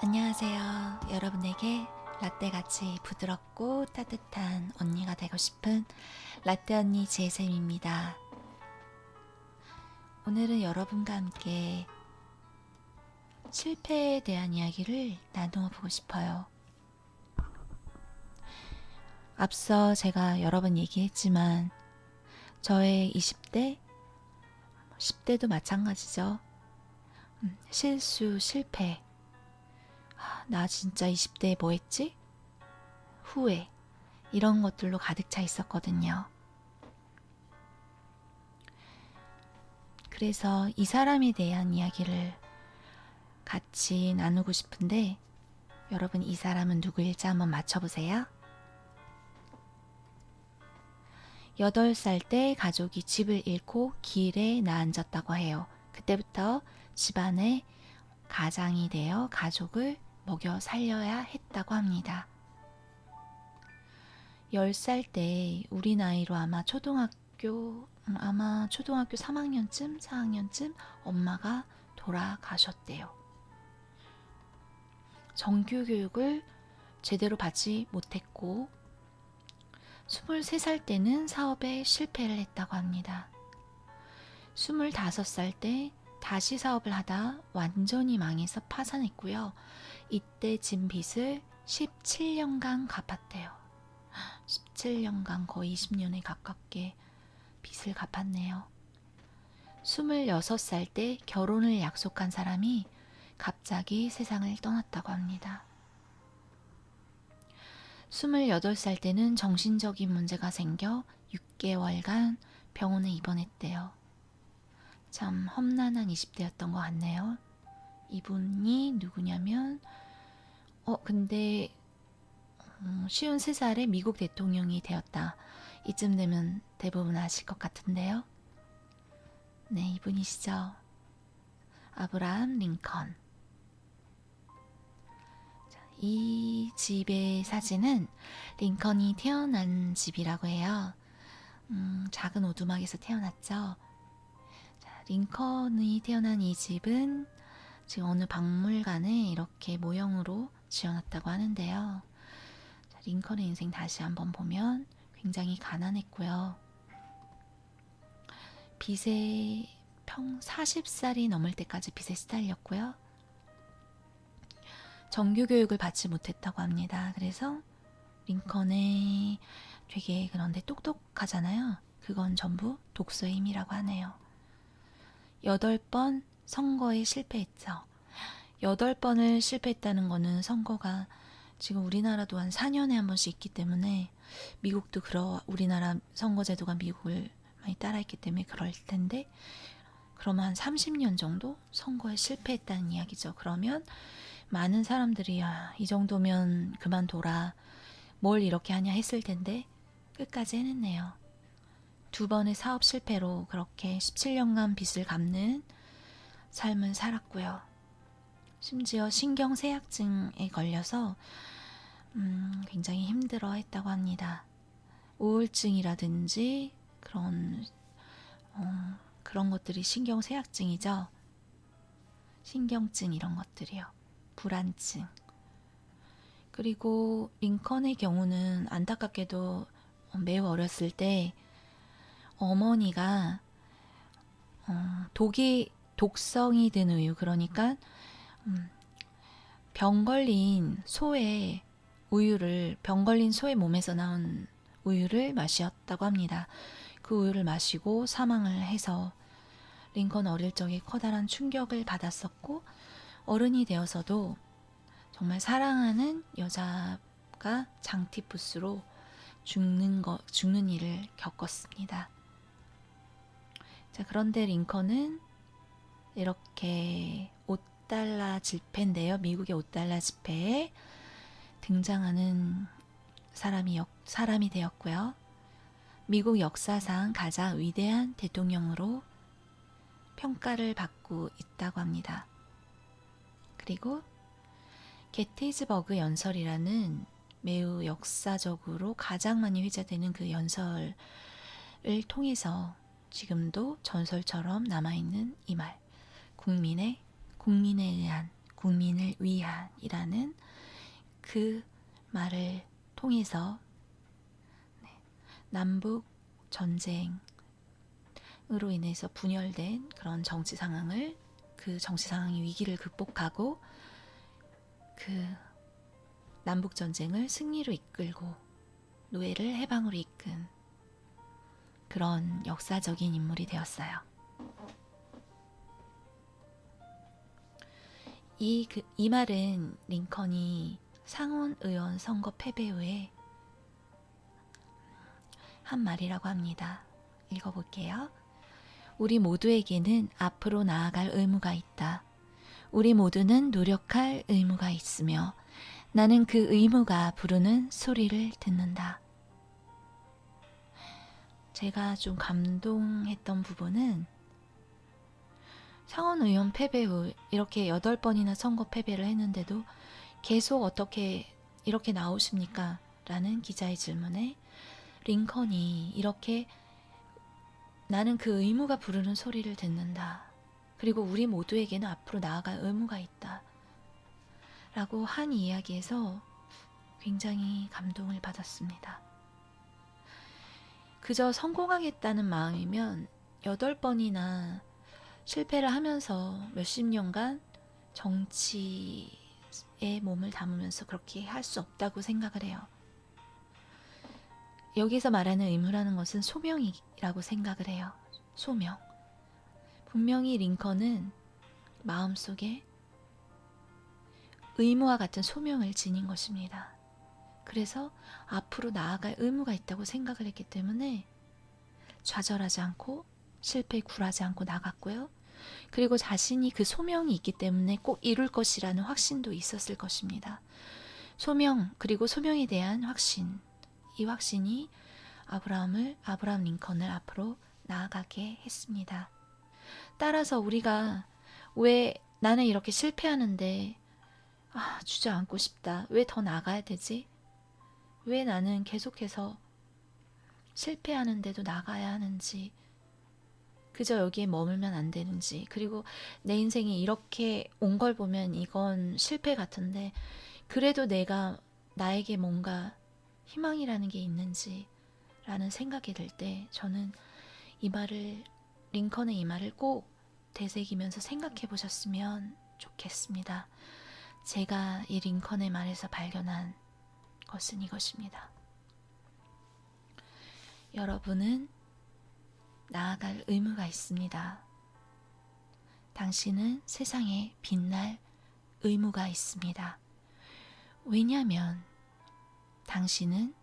안녕하세요. 여러분에게 라떼같이 부드럽고 따뜻한 언니가 되고 싶은 라떼 언니 제이쌤입니다. 오늘은 여러분과 함께 실패에 대한 이야기를 나누어 보고 싶어요. 앞서 제가 여러 번 얘기했지만 저의 20대, 10대도 마찬가지죠. 실수, 실패. 나 진짜 20대에 뭐 했지? 후회. 이런 것들로 가득 차 있었거든요. 그래서 이 사람에 대한 이야기를 같이 나누고 싶은데 여러분 이 사람은 누구일지 한번 맞춰보세요. 8살 때 가족이 집을 잃고 길에 나앉았다고 해요. 그때부터 집안의 가장이 되어 가족을 먹여 살려야 했다고 합니다. 10살 때 우리 나이로 아마 초등학교 3학년쯤 4학년쯤 엄마가 돌아가셨대요. 정규 교육을 제대로 받지 못했고 23살 때는 사업에 실패를 했다고 합니다. 25살 때 다시 사업을 하다 완전히 망해서 파산했고요. 이때 진 빚을 17년간 갚았대요. 17년간 거의 20년에 가깝게 빚을 갚았네요. 26살 때 결혼을 약속한 사람이 갑자기 세상을 떠났다고 합니다. 28살 때는 정신적인 문제가 생겨 6개월간 병원에 입원했대요. 참 험난한 20대였던 것 같네요. 이분이 누구냐면 근데 53살에 미국 대통령이 되었다. 이쯤 되면 대부분 아실 것 같은데요. 네, 이분이시죠. 아브라함 링컨. 이 집의 사진은 링컨이 태어난 집이라고 해요. 작은 오두막에서 태어났죠. 링컨이 태어난 이 집은 지금 어느 박물관에 이렇게 모형으로 지어놨다고 하는데요. 링컨의 인생 다시 한번 보면 굉장히 가난했고요. 빚에 40살이 넘을 때까지 빚에 시달렸고요. 정규교육을 받지 못했다고 합니다. 그래서 링컨의 되게 그런데 똑똑하잖아요. 그건 전부 독서의 힘이라고 하네요. 8번 선거에 실패했죠. 8번을 실패했다는 거는 선거가 지금 우리나라도 한 4년에 한 번씩 있기 때문에 미국도 우리나라 선거제도가 미국을 많이 따라했기 때문에 그럴 텐데 그러면 한 30년 정도 선거에 실패했다는 이야기죠. 그러면 많은 사람들이 이 정도면 그만둬라. 뭘 이렇게 하냐 했을 텐데 끝까지 해냈네요. 2번의 사업 실패로 그렇게 17년간 빚을 갚는 삶을 살았고요. 심지어 신경쇠약증에 걸려서 굉장히 힘들어 했다고 합니다. 우울증이라든지 그런 것들이 신경쇠약증이죠. 신경증 이런 것들이요. 불안증. 그리고 링컨의 경우는 안타깝게도 매우 어렸을 때 어머니가 독성이 든 우유, 그러니까 병 걸린 소의 몸에서 나온 우유를 마셨다고 합니다. 그 우유를 마시고 사망을 해서 링컨 어릴 적에 커다란 충격을 받았었고 어른이 되어서도 정말 사랑하는 여자가 장티푸스로 죽는 일을 겪었습니다. 자, 그런데 링컨은 이렇게 $5 지폐인데요. 미국의 $5 지폐에 등장하는 사람이 되었고요. 미국 역사상 가장 위대한 대통령으로 평가를 받고 있다고 합니다. 그리고 게티즈버그 연설이라는 매우 역사적으로 가장 많이 회자되는 그 연설을 통해서 지금도 전설처럼 남아있는 이 말, 국민에 의한 국민을 위한이라는 그 말을 통해서 남북 전쟁으로 인해서 분열된 그런 정치 상황을, 그 정치 상황의 위기를 극복하고 그 남북 전쟁을 승리로 이끌고 노예를 해방으로 이끈 그런 역사적인 인물이 되었어요. 이 말은 링컨이 상원 의원 선거 패배 후에 한 말이라고 합니다. 읽어볼게요. 우리 모두에게는 앞으로 나아갈 의무가 있다. 우리 모두는 노력할 의무가 있으며 나는 그 의무가 부르는 소리를 듣는다. 제가 좀 감동했던 부분은 상원의원 패배 후 이렇게 8번이나 선거 패배를 했는데도 계속 어떻게 이렇게 나오십니까? 라는 기자의 질문에 링컨이 이렇게 나는 그 의무가 부르는 소리를 듣는다. 그리고 우리 모두에게는 앞으로 나아갈 의무가 있다. 라고 한 이야기에서 굉장히 감동을 받았습니다. 그저 성공하겠다는 마음이면 8번이나 실패를 하면서 몇십 년간 정치에 몸을 담으면서 그렇게 할 수 없다고 생각을 해요. 여기서 말하는 의무라는 것은 소명이라고 생각을 해요. 소명. 분명히 링컨은 마음속에 의무와 같은 소명을 지닌 것입니다. 그래서 앞으로 나아갈 의무가 있다고 생각을 했기 때문에 좌절하지 않고 실패에 굴하지 않고 나갔고요. 그리고 자신이 그 소명이 있기 때문에 꼭 이룰 것이라는 확신도 있었을 것입니다. 소명, 그리고 소명에 대한 확신. 이 확신이 아브라함 링컨을 앞으로 나아가게 했습니다. 따라서 우리가 왜 나는 이렇게 실패하는데 주저앉고 싶다. 왜 더 나가야 되지? 왜 나는 계속해서 실패하는데도 나가야 하는지, 그저 여기에 머물면 안 되는지, 그리고 내 인생이 이렇게 온 걸 보면 이건 실패 같은데 그래도 내가 나에게 뭔가 희망이라는 게 있는지 라는 생각이 들 때 저는 링컨의 이 말을 꼭 되새기면서 생각해 보셨으면 좋겠습니다. 제가 이 링컨의 말에서 발견한 것은 이것입니다. 여러분은 나아갈 의무가 있습니다. 당신은 세상에 빛날 의무가 있습니다. 왜냐하면 당신은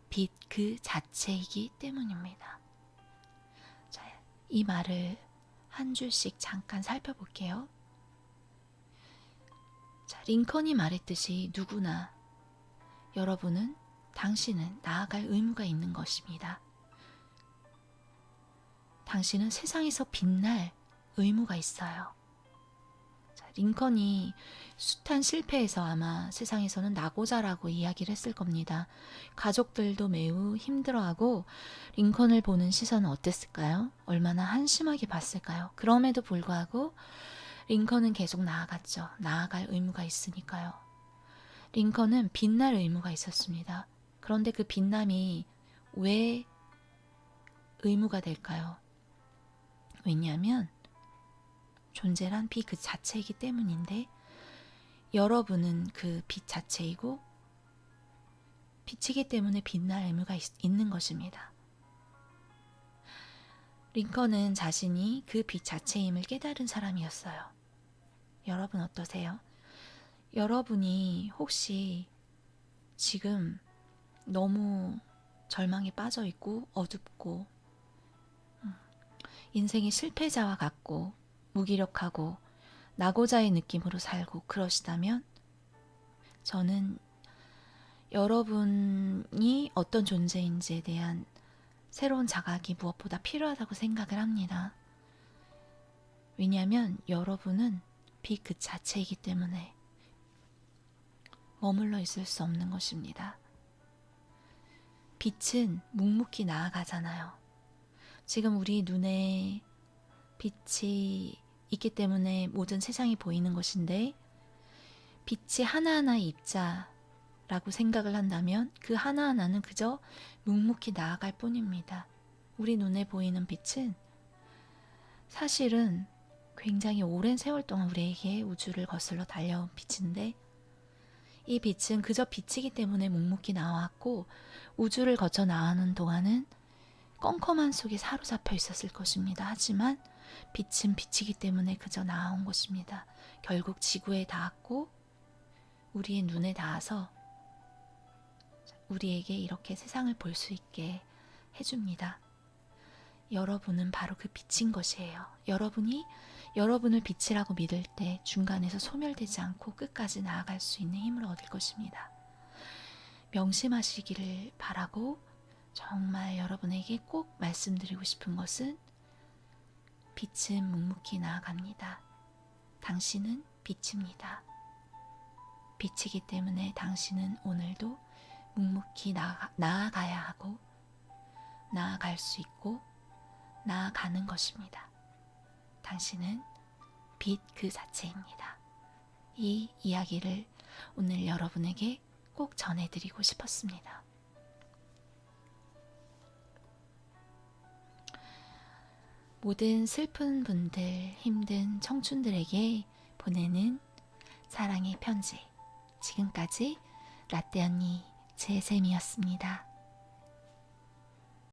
빛 그 자체이기 때문입니다. 자, 이 말을 한 줄씩 잠깐 살펴볼게요. 자, 링컨이 말했듯이 누구나 당신은 나아갈 의무가 있는 것입니다. 당신은 세상에서 빛날 의무가 있어요. 자, 링컨이 숱한 실패에서 아마 세상에서는 나고자라고 이야기를 했을 겁니다. 가족들도 매우 힘들어하고 링컨을 보는 시선은 어땠을까요? 얼마나 한심하게 봤을까요? 그럼에도 불구하고 링컨은 계속 나아갔죠. 나아갈 의무가 있으니까요. 링컨은 빛날 의무가 있었습니다. 그런데 그 빛남이 왜 의무가 될까요? 왜냐하면 존재란 빛 그 자체이기 때문인데 여러분은 그 빛 자체이고 빛이기 때문에 빛날 의무가 있는 것입니다. 링컨은 자신이 그 빛 자체임을 깨달은 사람이었어요. 여러분 어떠세요? 여러분이 혹시 지금 너무 절망에 빠져 있고 어둡고 인생의 실패자와 같고 무기력하고 나고자의 느낌으로 살고 그러시다면 저는 여러분이 어떤 존재인지에 대한 새로운 자각이 무엇보다 필요하다고 생각을 합니다. 왜냐하면 여러분은 빛 그 자체이기 때문에 머물러 있을 수 없는 것입니다. 빛은 묵묵히 나아가잖아요. 지금 우리 눈에 빛이 있기 때문에 모든 세상이 보이는 것인데 빛이 하나하나의 입자라고 생각을 한다면 그 하나하나는 그저 묵묵히 나아갈 뿐입니다. 우리 눈에 보이는 빛은 사실은 굉장히 오랜 세월 동안 우리에게 우주를 거슬러 달려온 빛인데, 이 빛은 그저 빛이기 때문에 묵묵히 나왔고, 우주를 거쳐 나가는 동안은 껌껌한 속에 사로잡혀 있었을 것입니다. 하지만 빛은 빛이기 때문에 그저 나온 것입니다. 결국 지구에 닿았고 우리의 눈에 닿아서 우리에게 이렇게 세상을 볼 수 있게 해줍니다. 여러분은 바로 그 빛인 것이에요. 여러분이 여러분을 빛이라고 믿을 때 중간에서 소멸되지 않고 끝까지 나아갈 수 있는 힘을 얻을 것입니다. 명심하시기를 바라고, 정말 여러분에게 꼭 말씀드리고 싶은 것은 빛은 묵묵히 나아갑니다. 당신은 빛입니다. 빛이기 때문에 당신은 오늘도 묵묵히 나아가야 하고 나아갈 수 있고 나아가는 것입니다. 당신은 빛 그 자체입니다. 이 이야기를 오늘 여러분에게 꼭 전해드리고 싶었습니다. 모든 슬픈 분들, 힘든 청춘들에게 보내는 사랑의 편지. 지금까지 라떼 언니 제샘이었습니다.